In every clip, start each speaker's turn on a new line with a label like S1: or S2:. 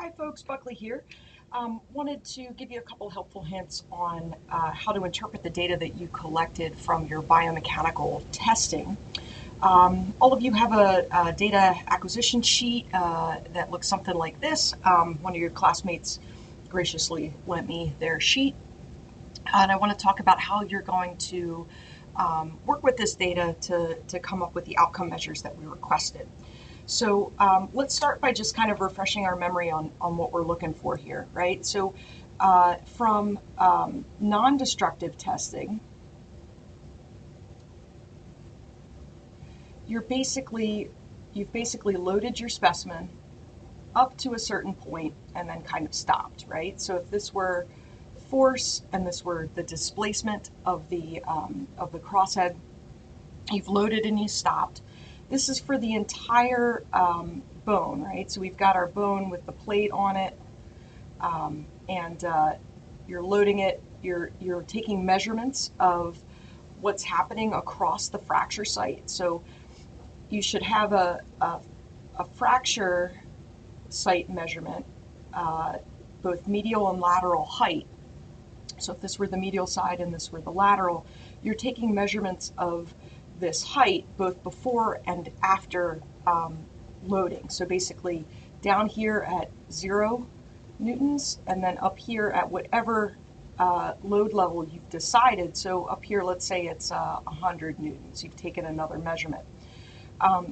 S1: Hi folks, Buckley here. Wanted to give you a couple helpful hints on how to interpret the data that you collected from your biomechanical testing. All of you have a data acquisition sheet that looks something like this. One of your classmates graciously lent me their sheet, and I want to talk about how you're going to work with this data to come up with the outcome measures that we requested. So let's start by just kind of refreshing our memory on what we're looking for here, right? So from non-destructive testing, you've basically loaded your specimen up to a certain point and then kind of stopped, right? So if this were force and this were the displacement of the crosshead, you've loaded and you stopped. This is for the entire bone, right? So we've got our bone with the plate on it, and you're loading it. You're taking measurements of what's happening across the fracture site. So you should have a fracture site measurement, both medial and lateral height. So if this were the medial side and this were the lateral, you're taking measurements of this height both before and after loading. So basically down here at 0 newtons and then up here at whatever load level you've decided. So up here, let's say it's 100 newtons. You've taken another measurement.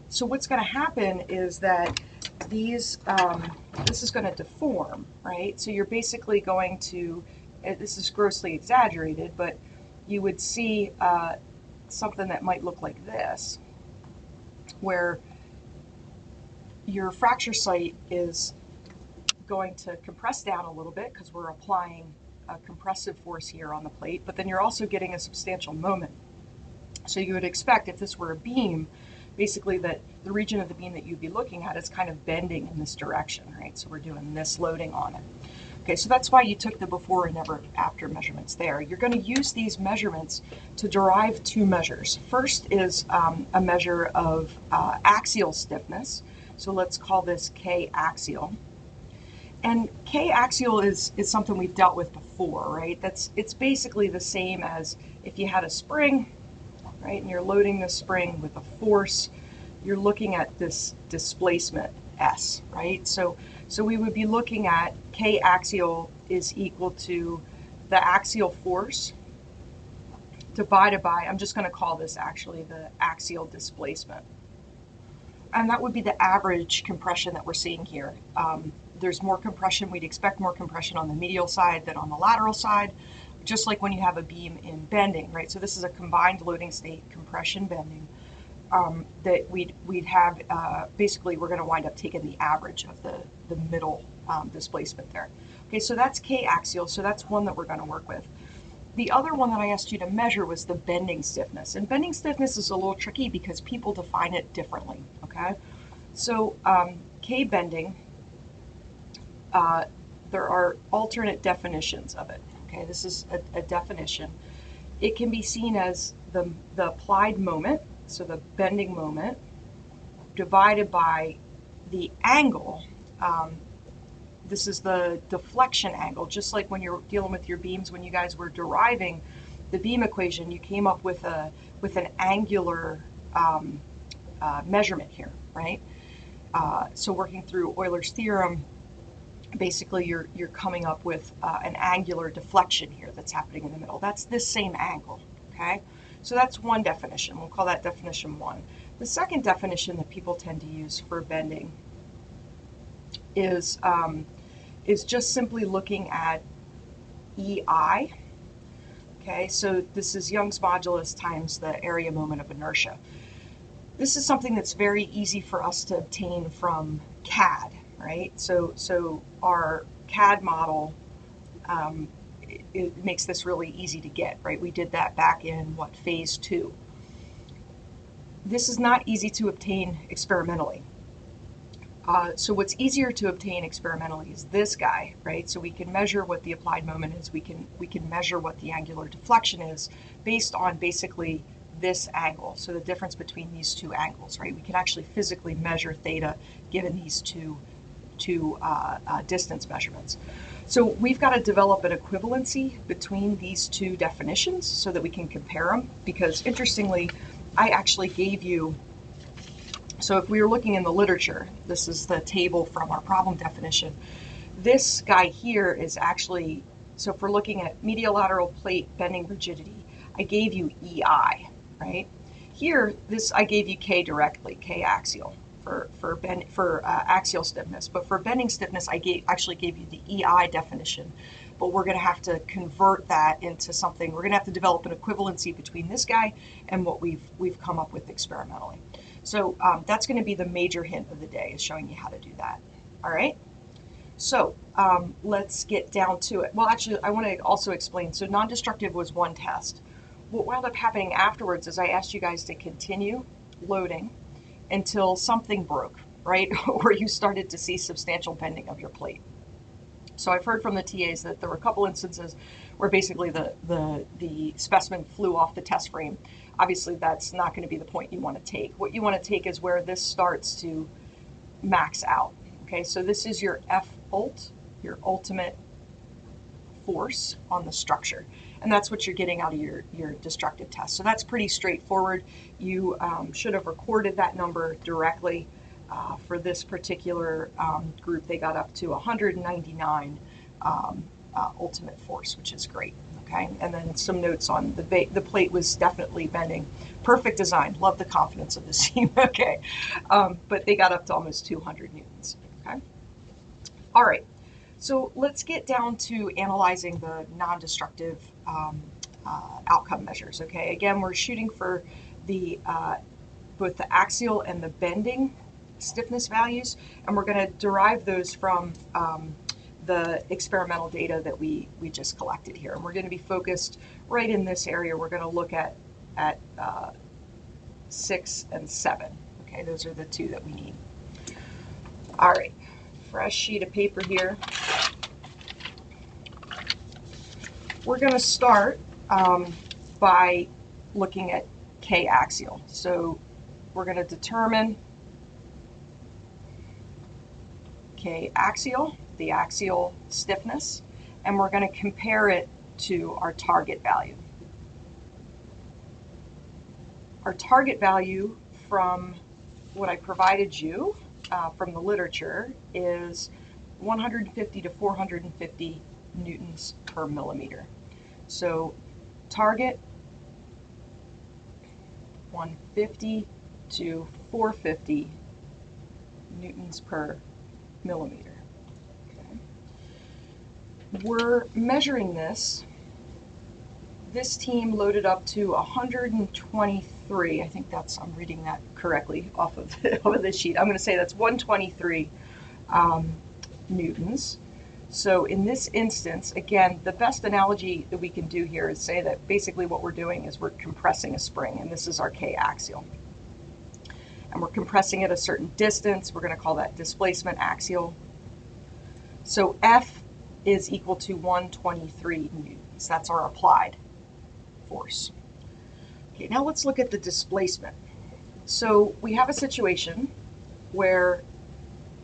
S1: So what's going to happen is that this is going to deform, right? So you're basically going to, this is grossly exaggerated, but you would see something that might look like this, where your fracture site is going to compress down a little bit because we're applying a compressive force here on the plate, but then you're also getting a substantial moment. So you would expect, if this were a beam, basically that the region of the beam that you'd be looking at is kind of bending in this direction, right? So we're doing this loading on it. Okay, so that's why you took the before and after measurements there. You're going to use these measurements to derive two measures. First is a measure of axial stiffness. So let's call this K axial. And K axial is something we've dealt with before, right? It's basically the same as if you had a spring, right? And you're loading the spring with a force, you're looking at this displacement S, right? So we would be looking at K axial is equal to the axial force divided by, I'm just going to call this actually the axial displacement. And that would be the average compression that we're seeing here. There's more compression, we'd expect more compression on the medial side than on the lateral side, just like when you have a beam in bending, right? So this is a combined loading state, compression, bending. That we'd have, basically we're going to wind up taking the average of the middle displacement there. Okay, so that's K axial, so that's one that we're going to work with. The other one that I asked you to measure was the bending stiffness. And bending stiffness is a little tricky because people define it differently, okay? So K bending, there are alternate definitions of it, okay? This is a definition. It can be seen as the applied moment, so the bending moment, divided by the angle. This is the deflection angle, just like when you're dealing with your beams, when you guys were deriving the beam equation, you came up with an angular measurement here, right? So working through Euler's theorem, basically you're coming up with an angular deflection here that's happening in the middle. That's this same angle, okay? So that's one definition. We'll call that definition one. The second definition that people tend to use for bending is just simply looking at EI. Okay, so this is Young's modulus times the area moment of inertia. This is something that's very easy for us to obtain from CAD, right? So our CAD model, it makes this really easy to get, right? We did that back in, phase 2. This is not easy to obtain experimentally. So what's easier to obtain experimentally is this guy, right? So we can measure what the applied moment is. We can measure what the angular deflection is based on basically this angle. So the difference between these two angles, right? We can actually physically measure theta given these two distance measurements. So we've got to develop an equivalency between these two definitions so that we can compare them, because interestingly, I actually gave you, so if we were looking in the literature, this is the table from our problem definition. This guy here is actually, so if we're looking at medial lateral plate bending rigidity, I gave you EI, right? Here, I gave you K directly, K axial for axial stiffness, but for bending stiffness, I actually gave you the EI definition. But we're going to have to convert that into something. We're going to have to develop an equivalency between this guy and what we've come up with experimentally. So that's going to be the major hint of the day, is showing you how to do that. All right. So let's get down to it. Well, actually, I want to also explain. So non-destructive was one test. What wound up happening afterwards is I asked you guys to continue loading until something broke, right? Or you started to see substantial bending of your plate. So I've heard from the TAs that there were a couple instances where basically the specimen flew off the test frame. Obviously, that's not going to be the point you want to take. What you want to take is where this starts to max out. Okay, so this is your F-ult, your ultimate force on the structure. And that's what you're getting out of your destructive test. So that's pretty straightforward. You should have recorded that number directly. For this particular group, they got up to 199 ultimate force, which is great. Okay, and then some notes on the plate was definitely bending. Perfect design. Love the confidence of this team. Okay, but they got up to almost 200 newtons. Okay, all right. So let's get down to analyzing the non-destructive outcome measures. Okay, again, we're shooting for the both the axial and the bending stiffness values, and we're going to derive those from the experimental data that we just collected here. And we're going to be focused right in this area. We're going to look at 6 and 7. Okay, those are the two that we need. All right, fresh sheet of paper here. We're going to start by looking at K axial. So we're going to determine K axial, the axial stiffness, and we're going to compare it to our target value. Our target value from what I provided you from the literature is 150 to 450 newtons per millimeter. So target 150 to 450 newtons per millimeter. Okay. We're measuring this. This team loaded up to 123. I think that's, I'm reading that correctly off of the sheet. I'm going to say that's 123 newtons. So in this instance, again, the best analogy that we can do here is say that basically what we're doing is we're compressing a spring, and this is our K axial. And we're compressing at a certain distance. We're going to call that displacement axial. So F is equal to 123 newtons. That's our applied force. Okay, now let's look at the displacement. So we have a situation where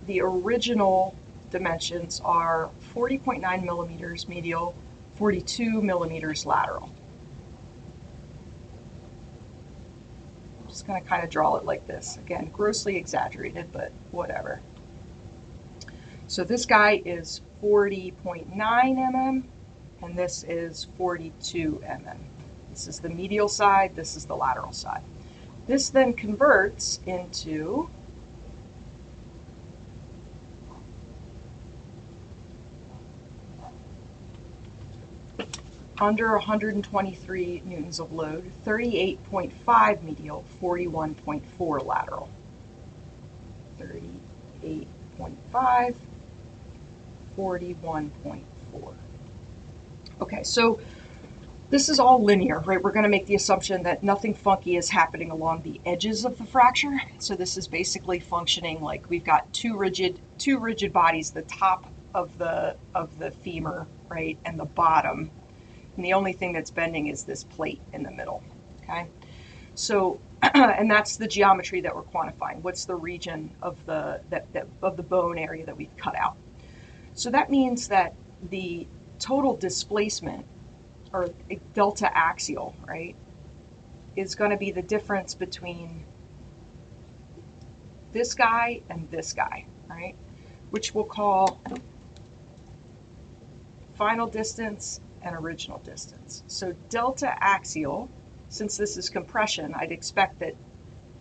S1: the original dimensions are 40.9 millimeters medial, 42 millimeters lateral. I'm just going to kind of draw it like this. Again, grossly exaggerated, but whatever. So this guy is 40.9 mm, and this is 42 mm. This is the medial side, this is the lateral side. This then converts into under 123 newtons of load, 38.5 medial, 41.4 lateral. 38.5, 41.4. Okay, so this is all linear, right? We're going to make the assumption that nothing funky is happening along the edges of the fracture. So this is basically functioning like we've got two rigid bodies, the top of the femur, right, and the bottom. And the only thing that's bending is this plate in the middle, okay? So, and that's the geometry that we're quantifying. What's the region of the bone area that we've cut out? So that means that the total displacement, or delta axial, right, is going to be the difference between this guy and this guy, right, which we'll call final distance and original distance. So delta axial, since this is compression, I'd expect that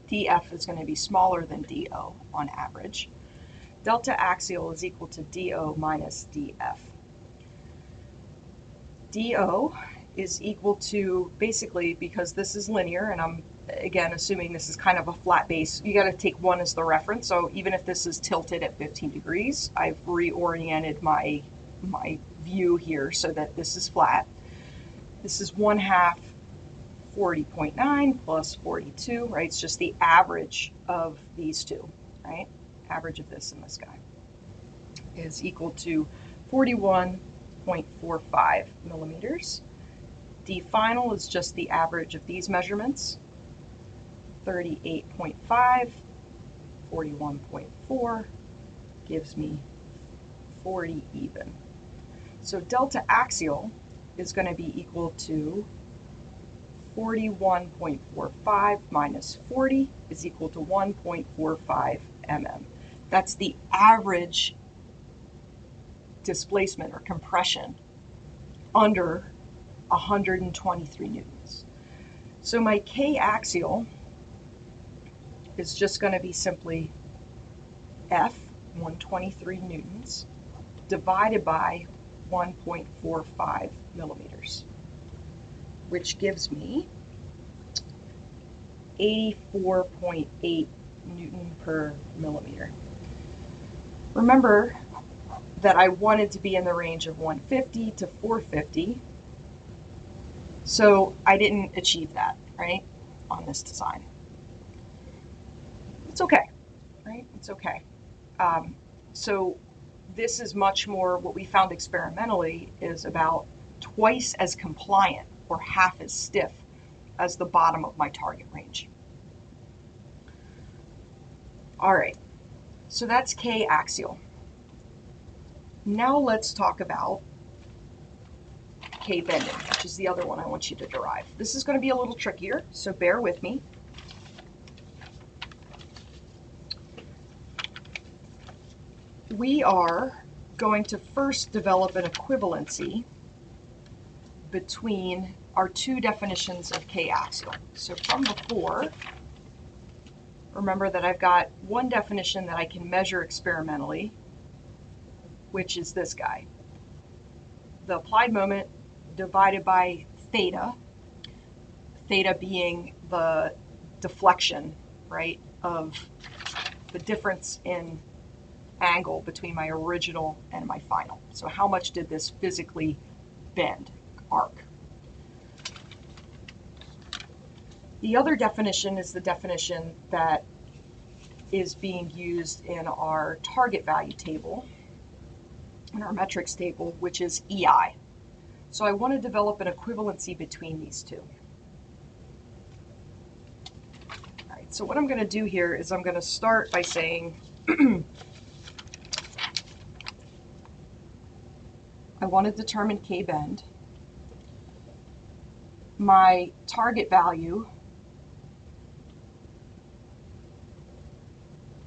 S1: dF is going to be smaller than dO on average. Delta axial is equal to dO minus dF. dO is equal to, basically, because this is linear, and I'm again assuming this is kind of a flat base, you got to take 1 as the reference. So even if this is tilted at 15 degrees, I've reoriented my view here so that this is flat. This is 1/2 40.9 plus 42, right? It's just the average of these two, right? Average of this and this guy is equal to 41.45 millimeters. D final is just the average of these measurements, 38.5, 41.4 gives me 40 even. So delta axial is going to be equal to 41.45 minus 40 is equal to 1.45 mm. That's the average displacement or compression under 123 newtons. So my K axial is just going to be simply F, 123 newtons, divided by 1.45 millimeters, which gives me 84.8 Newton per millimeter. Remember that I wanted to be in the range of 150 to 450, so I didn't achieve that, right, on this design. It's okay, right? It's okay. So this is much more, what we found experimentally is about twice as compliant or half as stiff as the bottom of my target range. All right, so that's K axial. Now let's talk about K bending, which is the other one I want you to derive. This is going to be a little trickier, so bear with me. We are going to first develop an equivalency between our two definitions of K axial. So from before, remember that I've got one definition that I can measure experimentally, which is this guy. The applied moment divided by theta, theta being the deflection, right, of the difference in angle between my original and my final. So how much did this physically bend, arc? The other definition is the definition that is being used in our target value table, in our metrics table, which is EI. So I want to develop an equivalency between these two. All right, so what I'm going to do here is I'm going to start by saying I want to determine K bend. My target value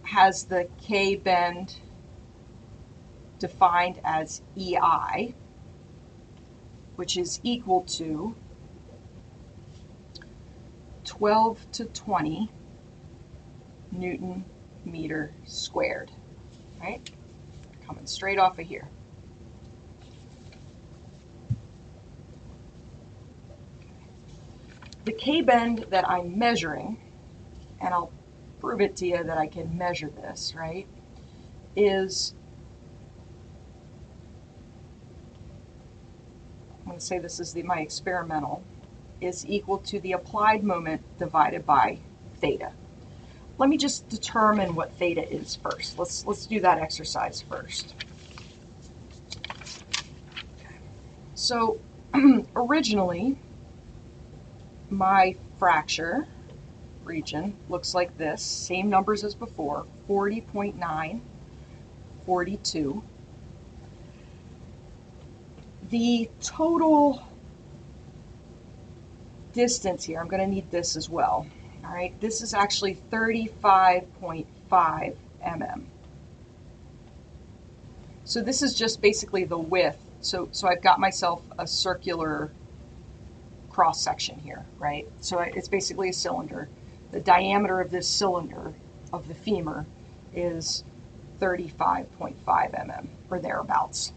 S1: has the K bend defined as EI, which is equal to 12 to 20 Newton meter squared, right? Coming straight off of here. The K bend that I'm measuring, and I'll prove it to you that I can measure this, right, is, I'm going to say this is my experimental, is equal to the applied moment divided by theta. Let me just determine what theta is first. Let's do that exercise first. So originally, my fracture region looks like this, same numbers as before, 40.9, 42. The total distance here, I'm going to need this as well. All right, this is actually 35.5 mm. So this is just basically the width. So I've got myself a circular cross section here, right? So it's basically a cylinder. The diameter of this cylinder of the femur is 35.5 mm or thereabouts.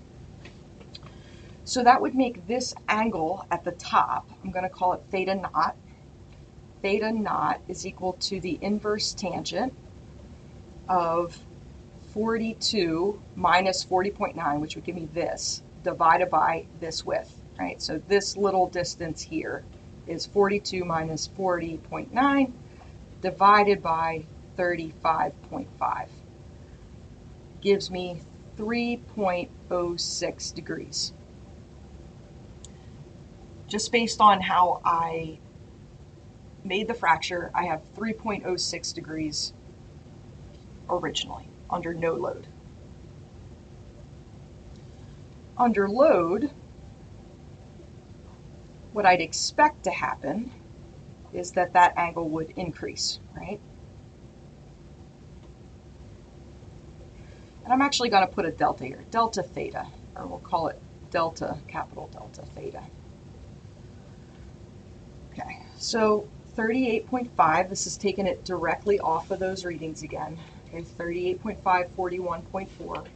S1: So that would make this angle at the top, I'm going to call it theta naught. Theta naught is equal to the inverse tangent of 42 minus 40.9, which would give me this, divided by this width, right? So this little distance here is 42 minus 40.9 divided by 35.5. Gives me 3.06 degrees. Just based on how I made the fracture, I have 3.06 degrees originally under no load. Under load, what I'd expect to happen is that that angle would increase, right? And I'm actually going to put a delta here, delta theta, or we'll call it delta, capital delta theta. Okay, so 38.5, this is taking it directly off of those readings again. Okay, 38.5, 41.4.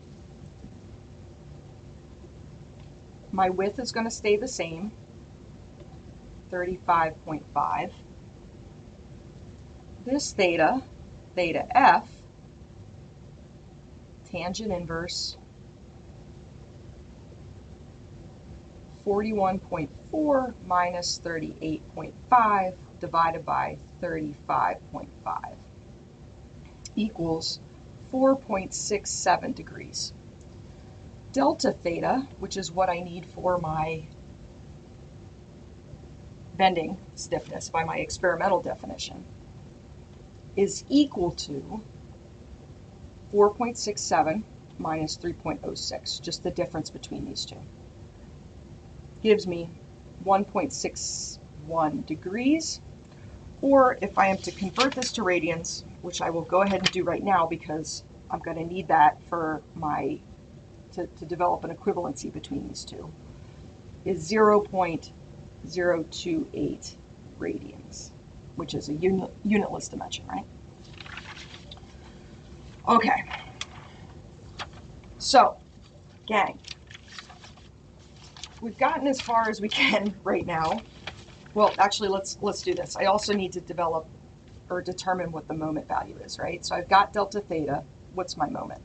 S1: My width is going to stay the same, 35.5. This theta, theta F, tangent inverse, 41.4 minus 38.5 divided by 35.5 equals 4.67 degrees. Delta theta, which is what I need for my bending stiffness by my experimental definition, is equal to 4.67 minus 3.06, just the difference between these two. Gives me 1.61 degrees, or if I am to convert this to radians, which I will go ahead and do right now because I'm going to need that for my to develop an equivalency between these two, is 0.028 radians, which is a unitless dimension, right? Okay, so gang, we've gotten as far as we can right now. Well, actually, let's do this. I also need to develop or determine what the moment value is, right? So I've got delta theta. What's my moment?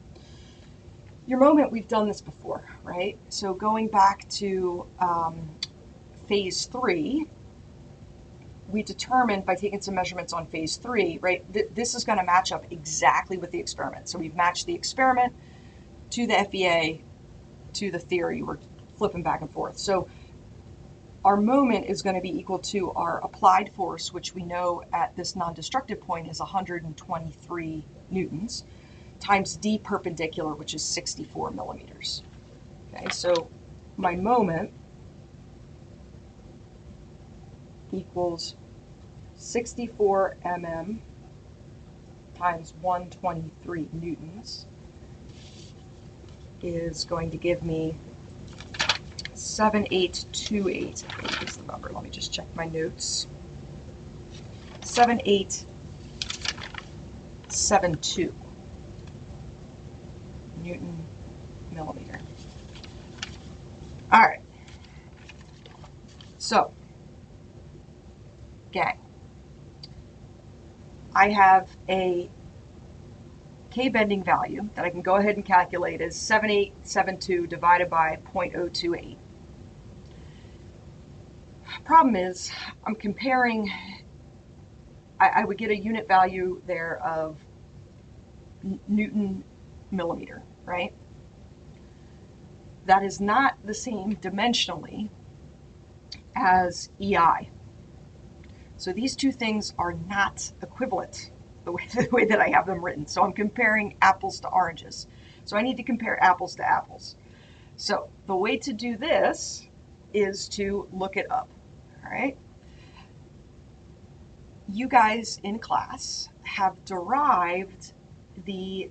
S1: Your moment, we've done this before, right? So going back to phase 3, we determined by taking some measurements on phase 3, right? This is going to match up exactly with the experiment. So we've matched the experiment to the FEA to the theory. We're flipping back and forth. So our moment is going to be equal to our applied force, which we know at this non-destructive point is 123 newtons, times d perpendicular, which is 64 millimeters. Okay, so my moment equals 64 mm times 123 newtons is going to give me 7828, I think is the number. Let me just check my notes. 7872 Newton millimeter. All right. So, gang, I have a K bending value that I can go ahead and calculate as 7872 divided by 0.028. Problem is, I'm comparing, I would get a unit value there of Newton millimeter, right? That is not the same dimensionally as EI. So these two things are not equivalent the way that I have them written. So I'm comparing apples to oranges. So I need to compare apples to apples. So the way to do this is to look it up, all right? You guys in class have derived the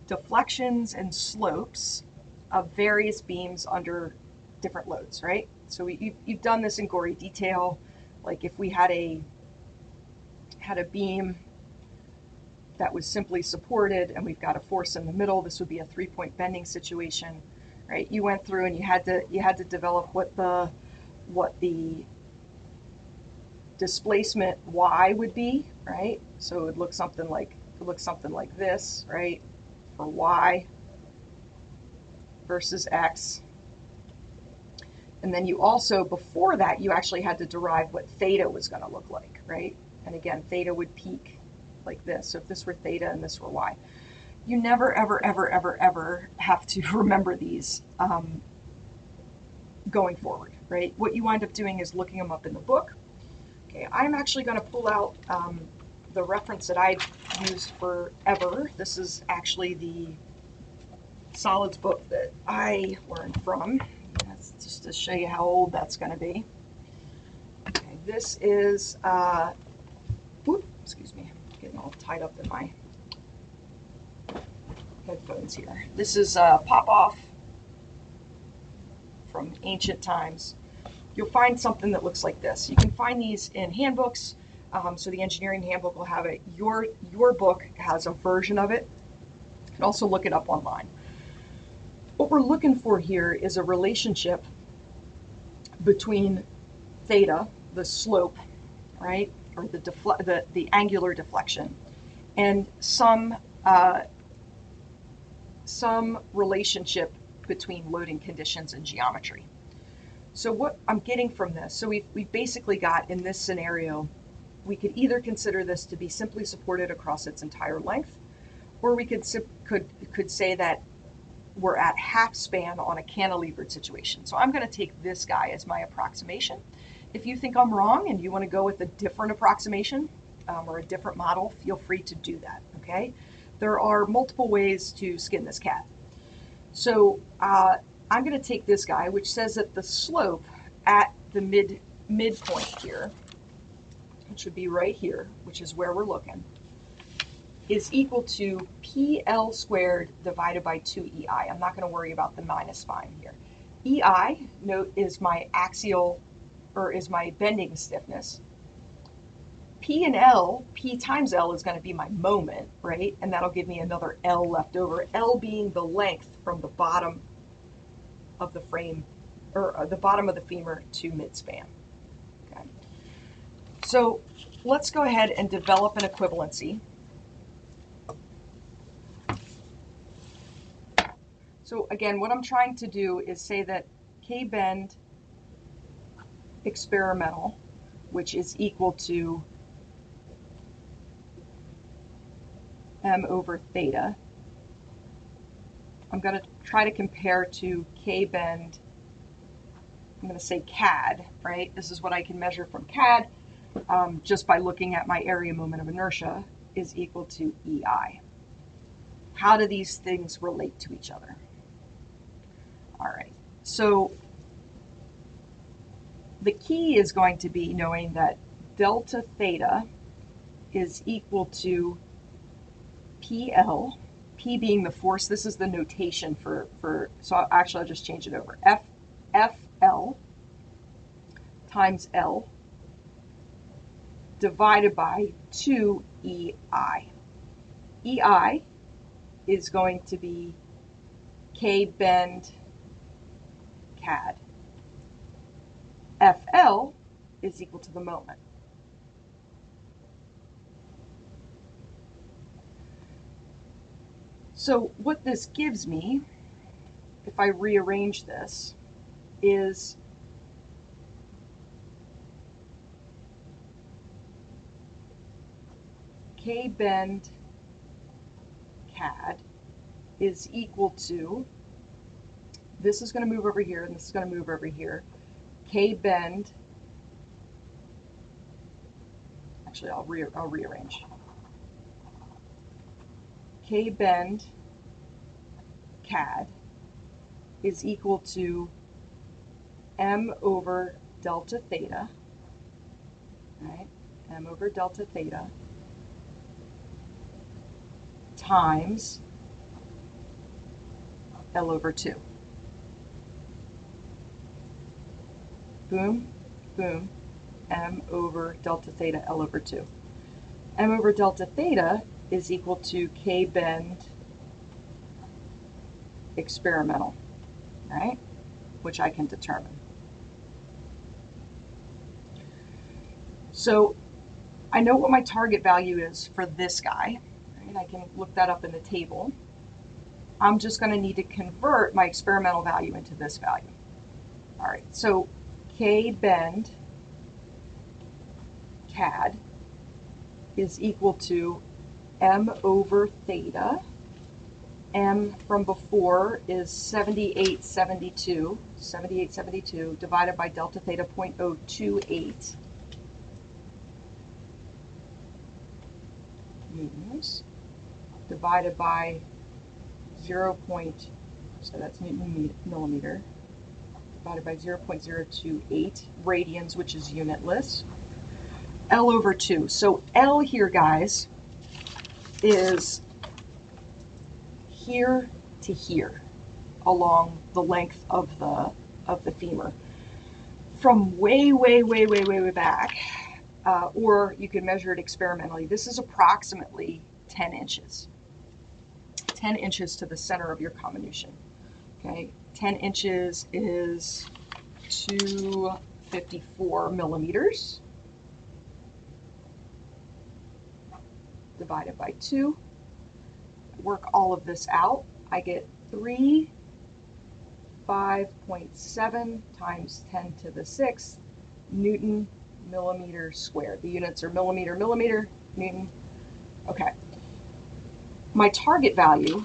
S1: deflections and slopes of various beams under different loads, right? So you've done this in gory detail. Like if we had a beam that was simply supported and we've got a force in the middle, this would be a 3-point bending situation, right? You went through and you had to develop what the displacement y would be, right? So it would look something like this, right? For y versus x. And then you also, before that, you actually had to derive what theta was going to look like, right? And again, theta would peak like this. So if this were theta and this were y, you never, ever, ever, ever, ever have to remember these going forward, right? What you wind up doing is looking them up in the book. Okay, I'm actually going to pull out the reference that I used forever. This is actually the solids book that I learned from. That's just to show you how old that's going to be. Okay, this is, excuse me, I'm getting all tied up in my headphones here. This is Pop-Off from ancient times. You'll find something that looks like this. You can find these in handbooks. So the engineering handbook will have it. Your book has a version of it. You can also look it up online. What we're looking for here is a relationship between theta, the slope, right, or the angular deflection, and some relationship between loading conditions and geometry. So what I'm getting from this, so we've basically got, in this scenario, we could either consider this to be simply supported across its entire length, or we could say that we're at half span on a cantilevered situation. So I'm going to take this guy as my approximation. If you think I'm wrong and you want to go with a different approximation or a different model, feel free to do that, okay? There are multiple ways to skin this cat. So I'm going to take this guy, which says that the slope at the midpoint here, which would be right here, which is where we're looking, is equal to PL squared divided by 2EI. I'm not going to worry about the minus sign here. EI, note, is my axial, or is my bending stiffness. P and L, P times L is going to be my moment, right? And that'll give me another L left over. L being the length from the bottom of the frame, or the bottom of the femur to midspan. Okay. So let's go ahead and develop an equivalency. So again, what I'm trying to do is say that K-bend experimental, which is equal to M over theta, I'm going to try to compare to K-bend, I'm going to say CAD, right? This is what I can measure from CAD just by looking at my area moment of inertia is equal to EI. How do these things relate to each other? All right, so the key is going to be knowing that delta theta is equal to PL, P being the force. This is the notation so I'll just change it over. FL times L divided by 2EI. EI is going to be K bend CAD. FL is equal to the moment. So what this gives me, if I rearrange this, is K bend CAD is equal to, this is going to move over here and this is going to move over here, K bend actually, I'll rearrange. K bend CAD is equal to m over delta theta, right? M over delta theta times L over 2. Boom, boom, m over delta theta L over 2. M over delta theta is equal to K bend experimental, right? Which I can determine. So I know what my target value is for this guy, right? I can look that up in the table. I'm just going to need to convert my experimental value into this value. All right, so K bend CAD is equal to m over theta. M from before is 7872 divided by delta theta 0.028 newtons divided by 0. So that's Newton millimeter divided by 0.028 radians, which is unitless. L over 2. So L here, guys, is here to here along the length of the femur. From way back, or you can measure it experimentally. This is approximately 10 inches. 10 inches to the center of your comminution. Okay, 10 inches is 254 millimeters divided by 2. Work all of this out. I get 5.7 times 10 to the 6th Newton millimeter squared. The units are millimeter, Newton. Okay. My target value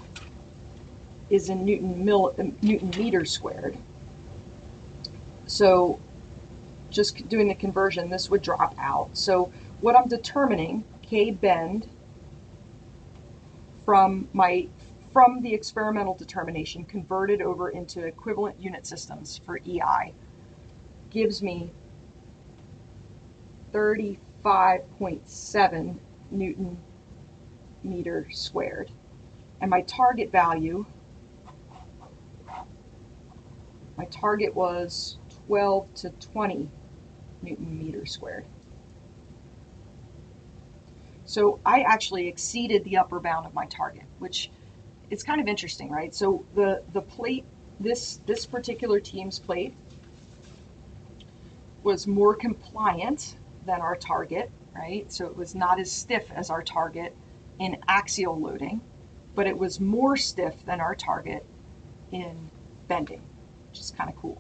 S1: is in Newton meter squared. So just doing the conversion, this would drop out. So what I'm determining, K bend from the experimental determination converted over into equivalent unit systems for EI, gives me 35.7 Newton meter squared. And my target value, my target was 12 to 20 Newton meter squared. So I actually exceeded the upper bound of my target, which it's kind of interesting, right? So the plate, this particular team's plate was more compliant than our target, right? So it was not as stiff as our target in axial loading, but it was more stiff than our target in bending, which is kind of cool.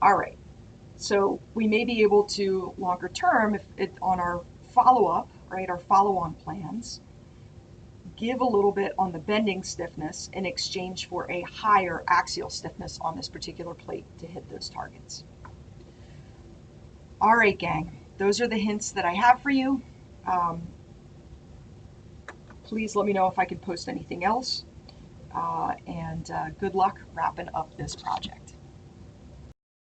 S1: All right, so we may be able to, longer term, on our follow-up, right, our follow-on plans, give a little bit on the bending stiffness in exchange for a higher axial stiffness on this particular plate to hit those targets. All right, gang, those are the hints that I have for you. Please let me know if I can post anything else, and good luck wrapping up this project.